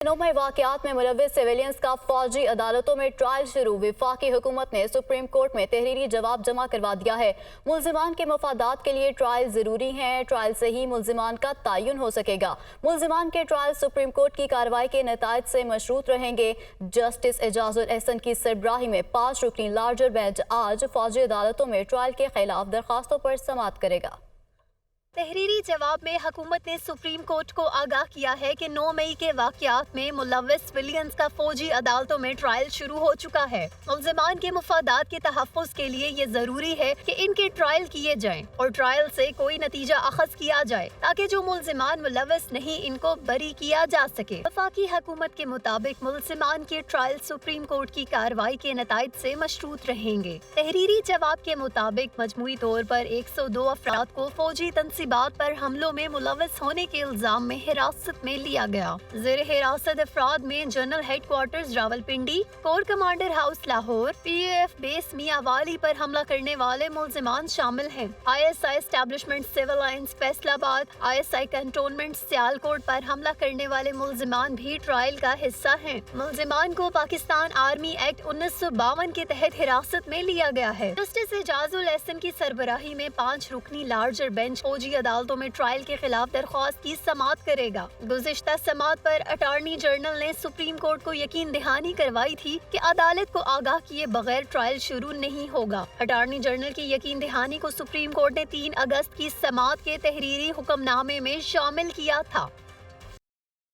में वाकयात में मुलव्विस सिविलियंस का फौजी अदालतों में ट्रायल शुरू। वफाकी हुकूमत ने सुप्रीम कोर्ट में तहरीरी जवाब जमा करवा दिया है। मुल्जिमान के मफादात के लिए ट्रायल जरूरी है। ट्रायल से ही मुल्जिमान का तयन हो सकेगा। मुल्जिमान के ट्रायल सुप्रीम कोर्ट की कार्रवाई के नताइज से मशरूत रहेंगे। जस्टिस एजाजुल एहसन की सरबराही में 5 रुकनी लार्जर बेंच आज फौजी अदालतों में ट्रायल के खिलाफ दरखास्तों पर समाअत करेगा। तहरीरी जवाब में हुकूमत ने सुप्रीम कोर्ट को आगाह किया है कि 9 मई के वाकयात में मुलव्विस सिविलियंस का फौजी अदालतों में ट्रायल शुरू हो चुका है। मुल्जिमान के मुफादात के तहफ़्फ़ुज़ के लिए ये जरूरी है कि इनके ट्रायल किए जाएं और ट्रायल से कोई नतीजा अखज़ किया जाए ताकि जो मुल्जिमान मुलव्विस नहीं इनको बरी किया जा सके। वफाकी हुकूमत के मुताबिक मुल्जिमान के ट्रायल सुप्रीम कोर्ट की कार्रवाई के नताइज से मशरूत रहेंगे। तहरीरी जवाब के मुताबिक मजमूई तौर पर 102 अफराद को फौजी बात पर हमलों में मुलव्विस होने के इल्जाम में हिरासत में लिया गया। ज़ेर हिरासत अफराद में general headquarters Rawalpindi, corps commander house Lahore, PAF base Mianwali पर हमला करने वाले मुल्जिमान शामिल हैं। ISI establishment civil lines Faisalabad, ISI cantonment Sialkot पर हमला करने वाले मुल्जिमान भी ट्रायल का हिस्सा हैं। मुल्जिमान को पाकिस्तान आर्मी एक्ट 1952 के तहत हिरासत में लिया गया है। जस्टिस एजाजुल एहसन की सरबराही में 5 रुकनी लार्जर बेंच फौजी अदालतों में ट्रायल के खिलाफ दरख्वास्त की समाअत करेगा। गुज़िश्ता समाअत पर अटॉर्नी जनरल ने सुप्रीम कोर्ट को यकीन दहानी करवाई थी कि अदालत को आगाह किए बगैर ट्रायल शुरू नहीं होगा। अटॉर्नी जनरल की यकीन दहानी को सुप्रीम कोर्ट ने 3 अगस्त की समाअत के तहरीरी हुक्मनामे में शामिल किया था।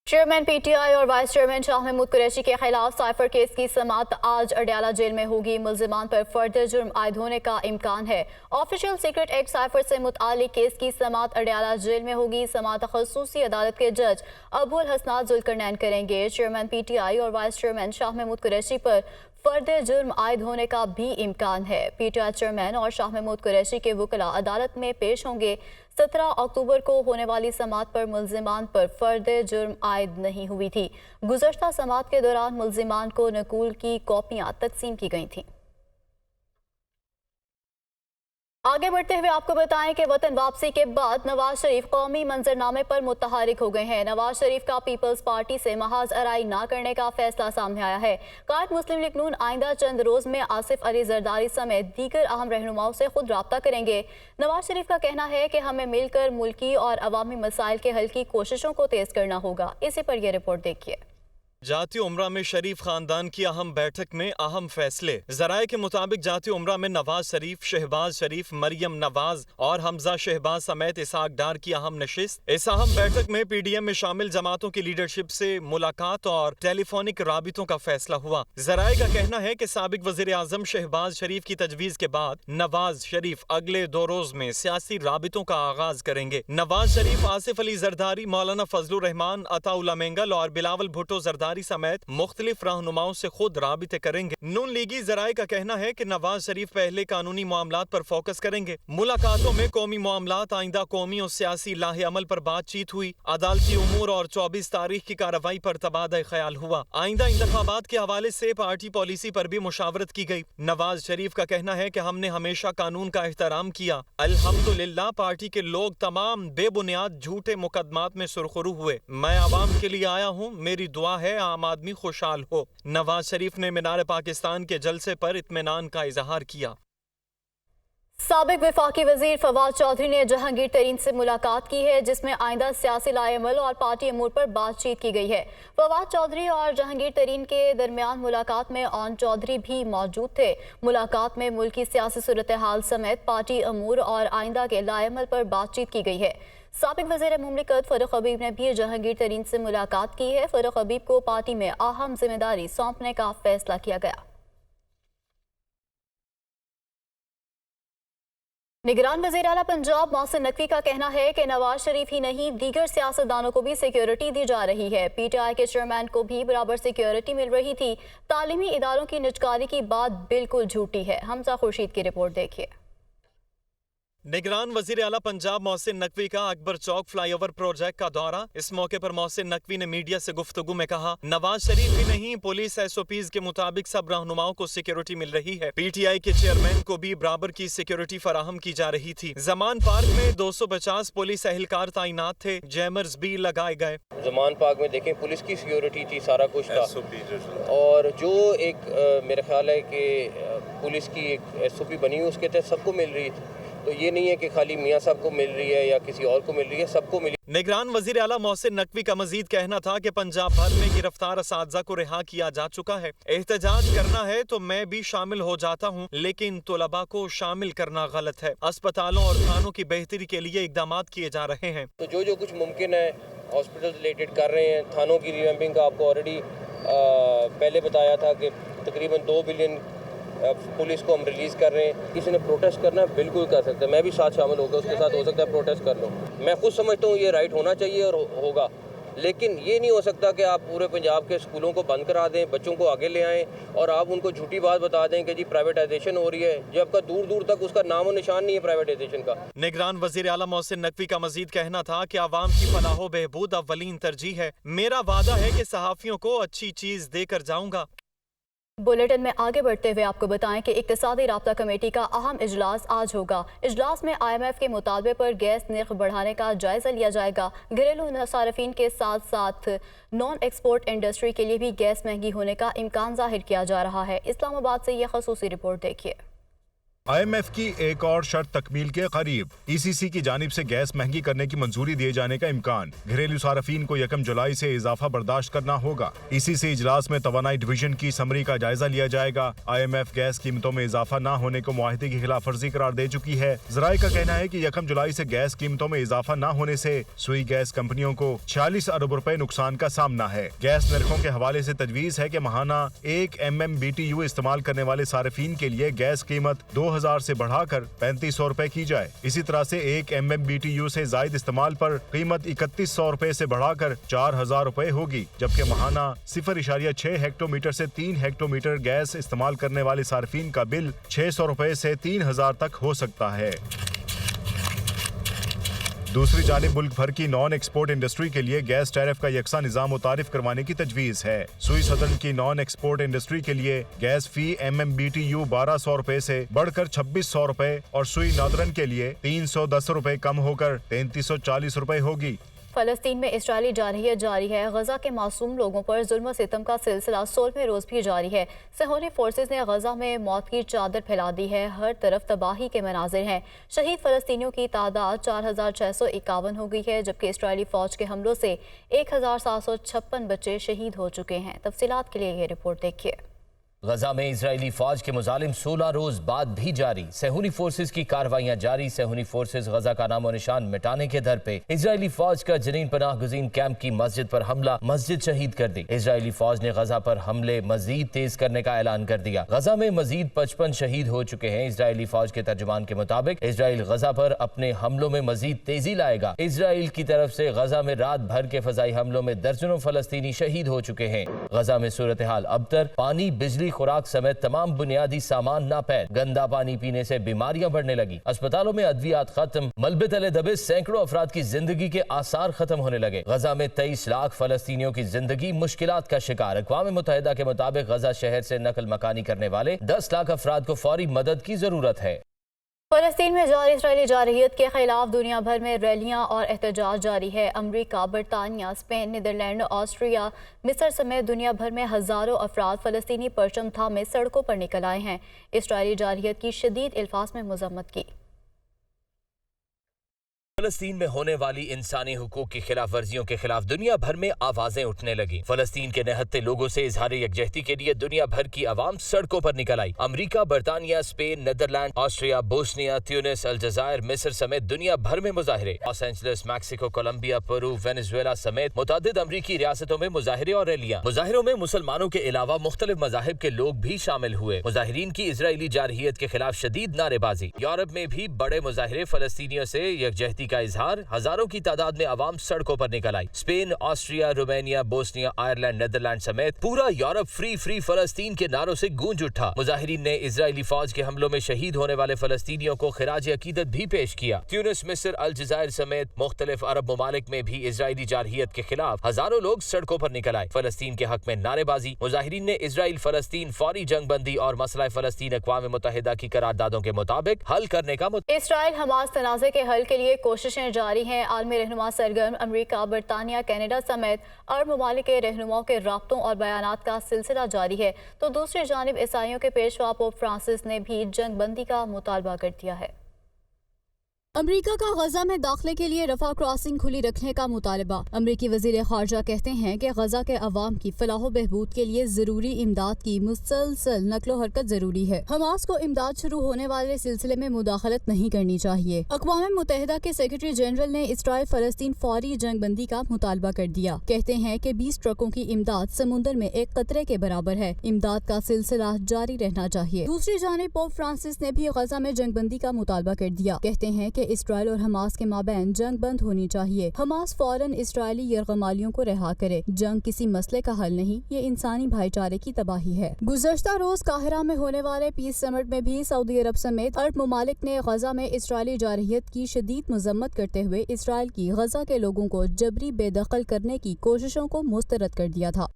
चेयरमैन PTI और वाइस चेयरमैन शाह महमूद कुरैशी के खिलाफ साइफर केस की समाअत आज अडयाला जेल में होगी। मुल्जिमान पर फर्दर जुर्म आयद होने का इम्कान है। ऑफिशियल सीक्रेट एक्ट साइफर से मुतालिक केस की समाअत अडयाला जेल में होगी। समाअत खसूसी अदालत के जज अबुल हसनात जुल्करनैन करेंगे। चेयरमैन PTI और वाइस चेयरमैन शाह महमूद कुरैशी पर फर्दर जुर्म आयद होने का भी इम्कान है। PTI चेयरमैन और शाह महमूद कुरैशी के वकला अदालत में पेश होंगे। 17 अक्टूबर को होने वाली समाअत पर मुल्जिमान पर फर्दर जुर्म आयद नहीं हुई थी। गुज़श्ता समाअत के दौरान मुल्जिमान को नकूल की कॉपियां तकसीम की गई थीं। आगे बढ़ते हुए आपको बताएं कि वतन वापसी के बाद नवाज शरीफ कौमी मंजरनामे पर मुतहरिक हो गए हैं। नवाज शरीफ का पीपल्स पार्टी से महाज अराई ना करने का फैसला सामने आया है। कायद मुस्लिम लीग नून आइंदा चंद रोज में आसिफ अली जरदारी समेत दीगर अहम रहनुमाओं से खुद राब्ता करेंगे। नवाज शरीफ का कहना है कि हमें मिलकर मुल्की और अवामी मसाइल के हल की कोशिशों को तेज करना होगा। इसी पर यह रिपोर्ट देखिए। जाती उम्रा में शरीफ खानदान की अहम बैठक में अहम फैसले। जराये के मुताबिक जाती उम्रा में नवाज शरीफ, शहबाज शरीफ, मरियम नवाज और हमजा शहबाज समेत इसहाक डार की अहम नशिस्त। इस अहम बैठक में PDM में शामिल जमातों की लीडरशिप से मुलाकात और टेलीफोनिक राबितों का फैसला हुआ। जराये का कहना है कि साबिक वजीर आजम शहबाज शरीफ की तजवीज के बाद नवाज शरीफ अगले 2 रोज में सियासी राबितों का आगाज करेंगे। नवाज शरीफ आसिफ अली जरदारी, मौलाना फजलुर रहमान, अताउल्ला मेंगल और बिलावल भुट्टो जरदारी समेत मुख्तलिफ रहनुमाओं से खुद राबिते करेंगे। नून लीगी जराये का कहना है कि नवाज शरीफ पहले कानूनी मामलात पर फोकस करेंगे। मुलाकातों में कौमी मामलात, आइंदा कौमी और सियासी लाहे अमल पर बातचीत हुई। अदालती उमूर और 24 तारीख की कार्रवाई पर तबादला ख्याल हुआ। आइंदा इंतखाबात के हवाले से पार्टी पॉलिसी पर भी मुशावरत की गई। नवाज शरीफ का कहना है कि हमने हमेशा कानून का एहतराम किया। अल्हम्दुलिल्लाह पार्टी के लोग तमाम बेबुनियाद झूठे मुकदमात में सुरखरू हुए। मैं आवाम के लिए आया हूँ, मेरी दुआ है आम आदमी खुशहाल हो। नवाज शरीफ ने मीनार पाकिस्तान के जलसे पर इत्मीनान का इजहार किया। साबिक वफाकी वजीर फवाद चौधरी ने जहांगीर तरीन से मुलाकात की है, जिसमें आइंदा सियासी लाएमल और पार्टी अमूर पर बातचीत की गई है। फवाद चौधरी और जहांगीर तरीन के दरमियान मुलाकात में ओन चौधरी भी मौजूद थे। मुलाकात में मुल्क की सियासी सूरत हाल समेत पार्टी अमूर और आइंदा के लाएमल पर बातचीत की गई है। साबिक वज़ीर मुमलिकत फारूक हबीब ने भी जहांगीर तरीन से मुलाकात की है। फारूक हबीब को पार्टी में अहम जिम्मेदारी सौंपने का फैसला किया गया। निगरान वज़ीर आला पंजाब मोहसिन नकवी का कहना है कि नवाज शरीफ ही नहीं दीगर सियासतदानों को भी सिक्योरिटी दी जा रही है। PTI के चेयरमैन को भी बराबर सिक्योरिटी मिल रही थी। तालीमी इदारों की निजकारी की बात बिल्कुल झूठी है। हमजा खुर्शीद की रिपोर्ट देखिए। निगरान वजीर आला पंजाब मोहसिन नकवी का अकबर चौक फ्लाईओवर प्रोजेक्ट का दौरा। इस मौके पर मोहसिन नकवी ने मीडिया से गुफ्तगू में कहा, नवाज शरीफ ही नहीं, पुलिस SOPs के मुताबिक सब रहनुमाओं को सिक्योरिटी मिल रही है। PTI के चेयरमैन को भी बराबर की सिक्योरिटी फराहम की जा रही थी। जमान पार्क में 250 पुलिस एहलकार तैनात थे, जैमर्स भी लगाए गए। जमान पार्क में देखें पुलिस की सिक्योरिटी थी, सारा कुछ था, और जो एक मेरा ख्याल है कि पुलिस की एक SOP बनी हुई उसके तहत सबको मिल रही थी। तो ये नहीं है कि खाली मियाँ साहब को मिल रही है या किसी और को मिल रही है, सबको मिली। निगरान वजीर आला मोहसिन नकवी का मजीद कहना था कि पंजाब भर में गिरफ्तार असातिज़ा को रिहा किया जा चुका है। एहतजाज करना है तो मैं भी शामिल हो जाता हूँ, लेकिन तलबा को शामिल करना गलत है। अस्पतालों और थानों की बेहतरी के लिए इकदाम किए जा रहे हैं। तो जो कुछ मुमकिन है हॉस्पिटल रिलेटेड कर रहे हैं। थानों की रिवैम्पिंग का आपको ऑलरेडी पहले बताया था कि तकरीबन 2 बिलियन पुलिस को हम रिलीज़ कर रहे हैं। किसी ने प्रोटेस्ट करना है बिल्कुल कर सकते हैं, मैं भी साथ शामिल होकर उसके साथ हो सकता है प्रोटेस्ट कर लूँ। मैं खुद समझता हूँ ये राइट होना चाहिए और होगा, लेकिन ये नहीं हो सकता कि आप पूरे पंजाब के स्कूलों को बंद करा दें, बच्चों को आगे ले आएँ और आप उनको झूठी बात बता दें कि जी प्राइवेटाइजेशन हो रही है, जबकि दूर दूर तक उसका नामो निशान नहीं है प्राइवेटाइजेशन का। निगरान वजीर आला मोहसिन नकवी का मजीद कहना था कि आवाम की फलाह बहबूद अव्वलीन तरजीह है। मेरा वादा है कि सहाफ़ियों को अच्छी चीज़ देकर जाऊँगा। बुलेटिन में आगे बढ़ते हुए आपको बताएं कि इक्तिसादी राब्ता कमेटी का अहम इजलास आज होगा। इजलास में IMF के मुतालबे पर गैस नर्ख बढ़ाने का जायजा लिया जाएगा। घरेलू सार्फिन के साथ साथ नॉन एक्सपोर्ट इंडस्ट्री के लिए भी गैस महंगी होने का इम्कान जाहिर किया जा रहा है। इस्लामाबाद से यह खसूसी रिपोर्ट देखिए। IMF की एक और शर्त तकमील के करीब। ECC की जानिब से गैस महंगी करने की मंजूरी दिए जाने का इम्कान। घरेलू सार्फिन को 1 जुलाई से इजाफा बर्दाश्त करना होगा। ECC इजलास में तवानाई डिवीजन की समरी का जायजा लिया जाएगा। IMF गैस कीमतों में इजाफा न होने को मुआहदे की खिलाफ वर्जी करार दे चुकी है। ज़राए का कहना है कि 1 जुलाई से गैस कीमतों में इजाफा न होने से सुई गैस कंपनियों को 46 अरब रुपए नुकसान का सामना है। गैस नरखों के हवाले से तजवीज़ है कि माहाना 1 MMBTU इस्तेमाल करने वाले सार्फिन के लिए गैस कीमत 2000 से बढ़ाकर 3500 रुपए की जाए। इसी तरह से 1 MMBTU से जायद इस्तेमाल पर कीमत 3100 रुपए से बढ़ाकर 4000 रुपए होगी, जबकि माहाना 0.6 हेक्टोमीटर से 3 हेक्टोमीटर गैस इस्तेमाल करने वाले सार्फिन का बिल 600 रुपए से 3000 तक हो सकता है। दूसरी जानिब मुल्क भर की नॉन एक्सपोर्ट इंडस्ट्री के लिए गैस टैरिफ का यकसा निज़ाम मुतारिफ करवाने की तजवीज़ है। सुई सदर्न की नॉन एक्सपोर्ट इंडस्ट्री के लिए गैस फी MMBTU 1200 रुपए से बढ़कर 2600 रुपए और सुई नादरन के लिए 310 रुपए कम होकर 3340 रुपए होगी। फ़लस्तीन में इजरायली जारहियत जारी है। गजा के मासूम लोगों पर जुल्म सितम का सिलसिला 16वें रोज़ भी जारी है। सहोनी फोर्सेस ने गजा में मौत की चादर फैला दी है। हर तरफ तबाही के मनाजिर हैं। शहीद फ़लस्तीनियों की तादाद 4651 हो गई है, जबकि इजरायली फ़ौज के हमलों से 1756 बच्चे शहीद हो चुके हैं। तफसीलात के लिए ये रिपोर्ट देखिए। गजा में इजरायली फौज के मुजालिम 16 रोज बाद भी जारी। सहूनी फोर्सेज की कार्रवाइयां जारी। सहूनी फोर्सेज गजा का नामो निशान मिटाने के दर पे। इजरायली फौज का जनीन पनाह गुज़ीन कैंप की मस्जिद पर हमला, मस्जिद शहीद कर दी। इजरायली फौज ने गजा पर हमले मजीद तेज करने का ऐलान कर दिया। गजा में मजीद 55 शहीद हो चुके हैं। इजरायली फौज के तर्जुमान के मुताबिक इजराइल गजा पर अपने हमलों में मजीद तेजी लाएगा। इजराइल की तरफ से गजा में रात भर के फजाई हमलों में दर्जनों फलस्तीनी शहीद हो चुके हैं। गजा में सूरत हाल अबतर, पानी, बिजली, खुराक समेत तमाम बुनियादी सामान नापैद। गंदा पानी पीने से बीमारियां बढ़ने लगी। अस्पतालों में अद्वियात खत्म। मलबे तले दबे सैकड़ों अफराद की जिंदगी के आसार खत्म होने लगे। गजा में 23 लाख फलस्तीनियों की जिंदगी मुश्किलात का शिकार। अक़वाम मुत्तहिदा के मुताबिक गजा शहर से नकल मकानी करने वाले 10 लाख अफराद को फौरी मदद की जरूरत है। फ़लस्तीन में जारी इजरायली जारहियत के खिलाफ दुनिया भर में रैलियां और एहतजाज जारी है। अमरीका, बरतानिया, स्पेन, नीदरलैंड, ऑस्ट्रिया, मिस्र समेत दुनिया भर में हज़ारों अफराद फ़लस्तीनी परचम थामे सड़कों पर निकल आए हैं। इजरायली जारहियत की शदीद अल्फाज में मज़म्मत की। फलस्तीन में होने वाली इंसानी हुकूक की खिलाफ वर्जियों के खिलाफ दुनिया भर में आवाजें उठने लगी। फलस्तीन के निहत्ते लोगों से इजहार यकजहती के लिए दुनिया भर की आवाम सड़कों पर निकल आई। अमरीका, बरतानिया, Spain, Netherlands, Austria, Bosnia, Tunis, अलजायर, मिस्र समेत दुनिया भर में मुजाहिरे। Los Angeles, Mexico, Colombia, Peru, Venezuela समेत मुतादिद अमरीकी रियासतों में मुजाहिरे और रैलियां। मुजाहिरों में मुसलमानों के अलावा मुख्तलिफ मज़ाहिब के लोग भी शामिल हुए। मुजाहिरीन की इजरायली जारहियत के खिलाफ शदीद नारेबाजी। यूरोप में भी बड़े मुजाहिरे फलस्तीनियों से यकजहती का इजहार, हजारों की तादाद में आवाम सड़कों पर निकल आई। Spain, Austria, Romania, Bosnia, Ireland, Netherland समेत पूरा यूरोप फ्री फ्री फलस्तीन के नारों से गूंज उठा। मुजाहिरीन ने इजरायली फौज के हमलों में शहीद होने वाले फलस्तीनियों को खिराज अकीदत भी पेश किया। ट्यूनिस, मिस्र, अलजायर समेत मुख्तलिफ अरब ममालिक में भी इजरायली जारहियत के खिलाफ हजारों लोग सड़कों पर निकल आए। फलस्तीन के हक में नारेबाजी। मुजाहिरीन ने इजराइल फलस्तीन फौरी जंग बंदी और मसला फलस्तीन अक़वाम मुत्तहिदा की करारदादों के मुताबिक हल करने का इसराइल हमास तनाज़े के हल के लिए कोशिशें जारी हैं। आलमी रहनुमा सरगर्म अमरीका, बरतानिया, कनाडा समेत अरब ममालिक के रहनुमाओं के राब्तों और बयानात का सिलसिला जारी है, तो दूसरी जानिब ईसाइयों के पेशवा पोप फ्रांसिस ने भी जंग बंदी का मुतालबा कर दिया है। अमरीका का गजा में दाखिले के लिए रफा क्रॉसिंग खुली रखने का मुतालबा। अमरीकी वजीर खारजा कहते हैं कि गजा के अवाम की फलाह बहबूद के लिए जरूरी इमदाद की मुसलसल नकलो हरकत जरूरी है। हमास को इमदाद शुरू होने वाले सिलसिले में मुदाखलत नहीं करनी चाहिए। अक़वाम मुत्तहिदा के सेक्रेटरी जनरल ने इसराइल फलस्तीन फौरी जंग बंदी का मुतालबा कर दिया। कहते हैं कि 20 ट्रकों की इमदाद समुंदर में एक कतरे के बराबर है। इमदाद का सिलसिला जारी रहना चाहिए। दूसरी जानिब पोप फ्रांसिस ने भी गजा में जंग बंदी का मुतालबा कर दिया। कहते हैं कि इसराइल और हमास के माबैन जंग बंद होनी चाहिए। हमास फौरन इसराइली यरगमालियों को रिहा करे। जंग किसी मसले का हल नहीं, ये इंसानी भाईचारे की तबाही है। गुज़श्ता रोज काहिरा में होने वाले पीस समिट में भी सऊदी अरब समेत अरब ममालिक ने गजा में इसराइली जारहियत की शदीद मजम्मत करते हुए इसराइल की गजा के लोगों को जबरी बेदखल करने की कोशिशों को मुस्तरद कर दिया था।